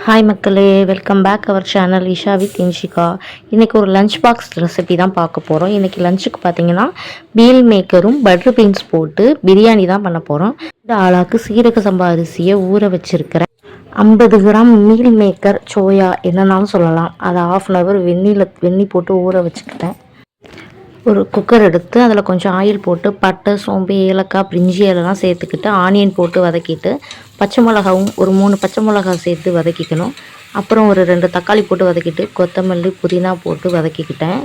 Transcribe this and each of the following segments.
Hi மக்களே, welcome back our channel Isha with Inshika. இன்றைக்கி ஒரு லஞ்ச் பாக்ஸ் ரெசிபி தான் பார்க்க போகிறோம். இன்றைக்கி லஞ்சுக்கு பார்த்தீங்கன்னா மீல் மேக்கரும் பட்டர் பீன்ஸ் போட்டு பிரியாணி தான் பண்ண போகிறோம். இந்த ஆளாக்கு சீரக சம்பா அரிசியை ஊற வச்சுருக்கிறேன். 50 கிராம் மீல் மேக்கர் சோயா என்னன்னாலும் சொல்லலாம். அதை ½ அன் ஹவர் வெந்நி போட்டு ஊற வச்சுக்கிட்டேன். ஒரு குக்கர் எடுத்து அதில் கொஞ்சம் ஆயில் போட்டு பட்டை, சோம்பு, ஏலக்காய், பிரிஞ்சி எல்லாம் சேர்த்துக்கிட்டு ஆனியன் போட்டு வதக்கிட்டு பச்சை மிளகாவும் ஒரு 3 பச்சை மிளகா சேர்த்து வதக்கிக்கணும். அப்புறம் ஒரு 2 தக்காளி போட்டு வதக்கிட்டு கொத்தமல்லி, புதினா போட்டு வதக்கிக்கிட்டேன்.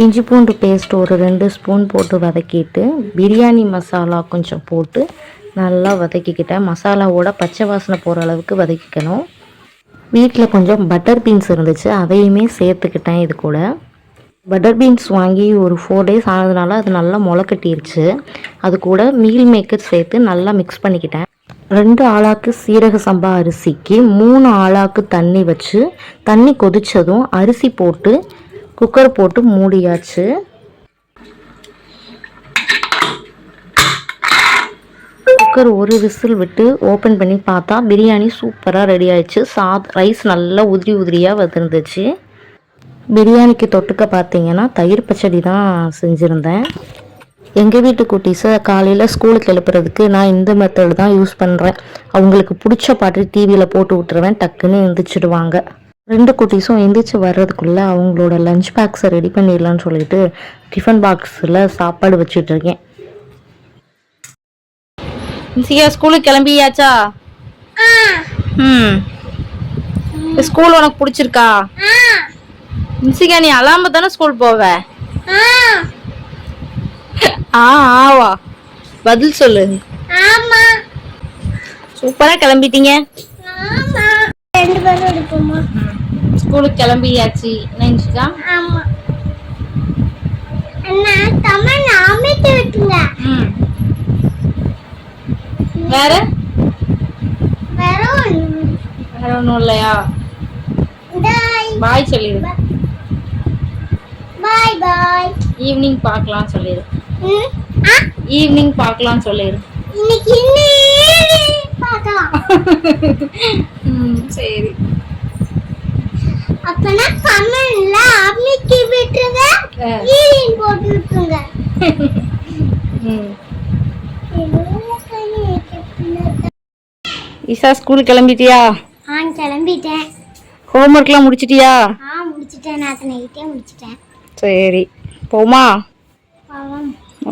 இஞ்சி பூண்டு பேஸ்ட் ஒரு 2 ஸ்பூன் போட்டு வதக்கிட்டு பிரியாணி மசாலா கொஞ்சம் போட்டு நல்லா வதக்கிக்கிட்டேன். மசாலாவோட பச்சை வாசனை போகிற அளவுக்கு வதக்கிக்கணும். வீட்டில் கொஞ்சம் பட்டர் பீன்ஸ் இருந்துச்சு, அதையுமே சேர்த்துக்கிட்டேன். இது கூட பட்டர் பீன்ஸ் வாங்கி ஒரு 4 டேஸ் ஆனதுனால அது நல்லா முளைக்கட்டிருச்சு. அது கூட மீல் மேக்கர் சேர்த்து நல்லா மிக்ஸ் பண்ணிக்கிட்டேன். 2 ஆளாக்கு சீரக சம்பா அரிசிக்கு 3 ஆளாக்கு தண்ணி வச்சு தண்ணி கொதித்ததும் அரிசி போட்டு குக்கர் போட்டு மூடியாச்சு. குக்கர் ஒரு விசில் விட்டு ஓப்பன் பண்ணி பார்த்தா பிரியாணி சூப்பராக ரெடி ஆயிடுச்சு. ரைஸ் நல்லா உதிரி உதிரியாக வந்துருந்துச்சு. பிரியாணிக்கு தொட்டுக்க பார்த்தீங்கன்னா தயிர் பச்சடி தான் செஞ்சுருந்தேன். எங்கள் வீட்டு குட்டீஸை காலையில் ஸ்கூலுக்கு எழுப்புறதுக்கு நான் இந்த மெத்தட் தான் யூஸ் பண்ணுறேன். அவங்களுக்கு பிடிச்ச பாட்டு டிவியில் போட்டு விட்டுருவேன், டக்குன்னு எழுந்திரிச்சிடுவாங்க. 2 குட்டீஸும் எழுந்திரிச்சு வர்றதுக்குள்ளே அவங்களோட லஞ்ச் பேக்ஸை ரெடி பண்ணிடலான்னு சொல்லிட்டு டிஃபன் பாக்ஸில் சாப்பாடு வச்சுட்ருக்கேன். ஸ்கூலுக்கு கிளம்பியாச்சா? ஸ்கூல் உனக்கு பிடிச்சிருக்கா? நிசிகா, நீ அலாம தானே ஸ்கூல் போவ? ஆவா, பதில் சொல்லு. சூப்பரா கிளம்பிட்டீங்க. ஸ்கூலுக்கு கிளம்பியாச்சு. நினைச்சுக்கா வேற வேற ஒண்ணும் இல்லையா? பாய் சொல்லிடு. பாய் பாய். ஈவினிங் பார்க்கலாம் சொல்லிடு. ஈவினிங் பார்க்கலாம் சொல்லிடு. இன்னைக்கு பார்க்கலாம். சரி. அப்பனா கமெண்ட்ல அப்ளிகே விட்டுருங்க, ஈவினிங் போட்டு விட்டுருங்க. ஈஷா, ஸ்கூல் கிளம்பிட்டியா? கிளம்பிட்டேன். ஹோம்ஒர்க்லாம் முடிச்சிட்டியா? முடிச்சிட்டேன். நான் நைட்டே முடிச்சிட்டேன். சரி, போமா?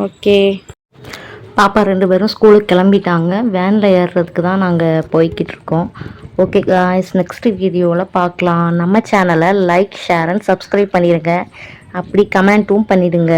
ஓகே. பாப்பா 2 பேரும் ஸ்கூலுக்கு கிளம்பிட்டாங்க. வேனில் ஏறுறதுக்கு தான் நாங்கள் போய்கிட்டு இருக்கோம். ஓகே காய்ஸ், நெக்ஸ்ட் வீடியோவில் பார்க்கலாம். நம்ம சேனலை லைக், ஷேர் அண்ட் சப்ஸ்கிரைப் பண்ணிடுங்க. அப்படி கமெண்ட்டும் பண்ணிடுங்க.